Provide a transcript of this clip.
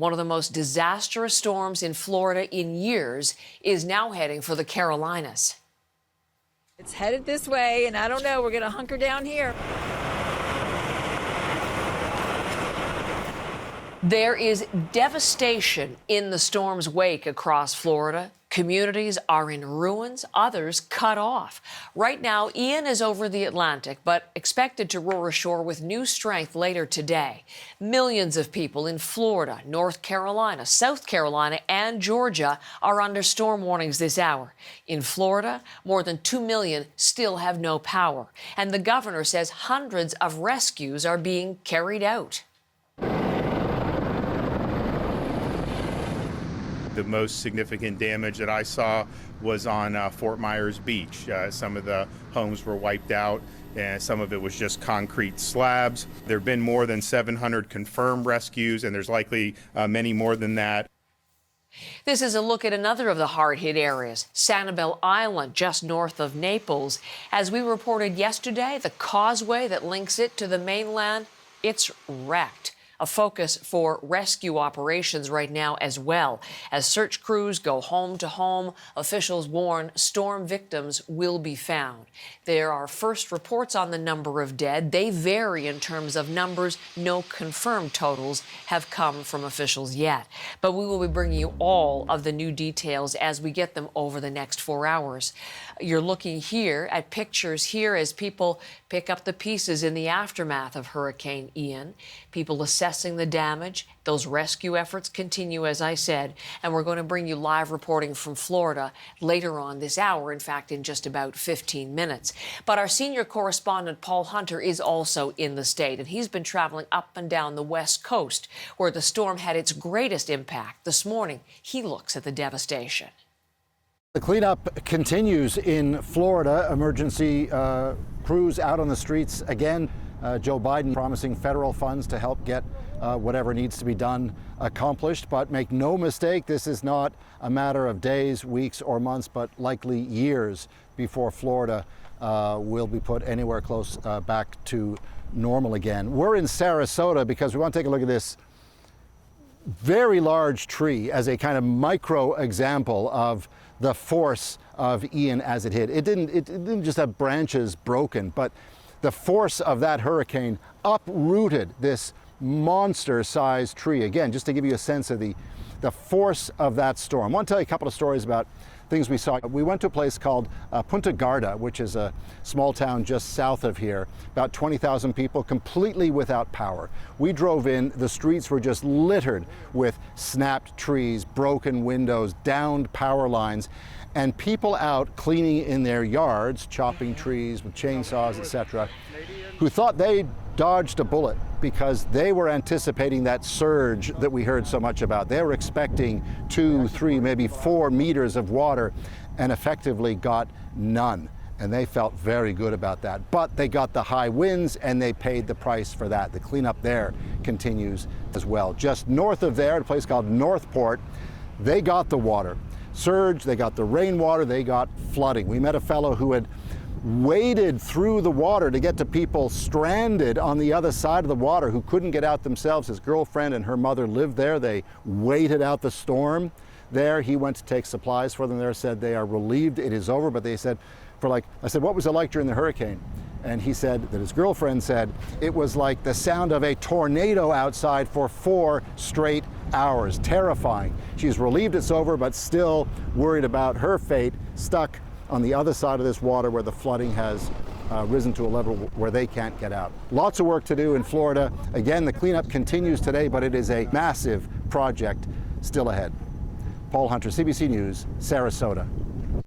One of the most disastrous storms in Florida in years is now heading for the Carolinas. It's headed this way, and I don't know, we're going to hunker down here. There is devastation in the storm's wake across Florida. Communities are in ruins, others cut off. Right now, Ian is over the Atlantic, but expected to roar ashore with new strength later today. Millions of people in Florida, North Carolina, South Carolina, and Georgia are under storm warnings this hour. In Florida, more than 2 million still have no power, and the governor says hundreds of rescues are being carried out. The most significant damage that I saw was on Fort Myers Beach. Some of the homes were wiped out, and some of it was just concrete slabs. There have been more than 700 confirmed rescues, and there's likely many more than that. This is a look at another of the hard-hit areas, Sanibel Island, just north of Naples. As we reported yesterday, the causeway that links it to the mainland, it's wrecked. A focus for rescue operations right now as well. As search crews go home to home, officials warn storm victims will be found. There are first reports on the number of dead. They vary in terms of numbers. No confirmed totals have come from officials yet. But we will be bringing you all of the new details as we get them over the next 4 hours. You're looking here at pictures here as people pick up the pieces in the aftermath of Hurricane Ian. People assessing the damage. Those rescue efforts continue, as I said, and we're going to bring you live reporting from Florida later on this hour, in fact, in just about 15 minutes. But our senior correspondent, Paul Hunter, is also in the state, and he's been traveling up and down the West Coast, where the storm had its greatest impact. This morning, he looks at the devastation. The cleanup continues in Florida. Emergency crews out on the streets again. Joe Biden promising federal funds to help get whatever needs to be done accomplished. But make no mistake, this is not a matter of days, weeks, or months, but likely years before Florida will be put anywhere close back to normal again. We're in Sarasota because we want to take a look at this very large tree as a kind of micro example of the force of Ian as it hit. It didn't just have branches broken, but the force of that hurricane uprooted this monster-sized tree. Again, just to give you a sense of the force of that storm. I want to tell you a couple of stories about things we saw. We went to a place called Punta Garda, which is a small town just south of here, about 20,000 people, completely without power. We drove in, the streets were just littered with snapped trees, broken windows, downed power lines, and people out cleaning in their yards, chopping trees with chainsaws, etc., who thought they dodged a bullet because they were anticipating that surge that we heard so much about. They were expecting 2, 3, maybe 4 meters of water and effectively got none. And they felt very good about that. But they got the high winds and they paid the price for that. The cleanup there continues as well. Just north of there, a place called Northport, they got the water surge, they got the rainwater, they got flooding. We met a fellow who had waded through the water to get to people stranded on the other side of the water who couldn't get out themselves. His girlfriend and her mother lived there. They waited out the storm there. He went to take supplies for them there, said they are relieved it is over, but they said, I said, what was it like during the hurricane? And he said that his girlfriend said it was like the sound of a tornado outside for 4 straight hours. Terrifying. She's relieved it's over, but still worried about her fate, stuck on the other side of this water where the flooding has risen to a level where they can't get out. Lots of work to do in Florida. Again, the cleanup continues today, but it is a massive project still ahead. Paul Hunter, CBC News, Sarasota.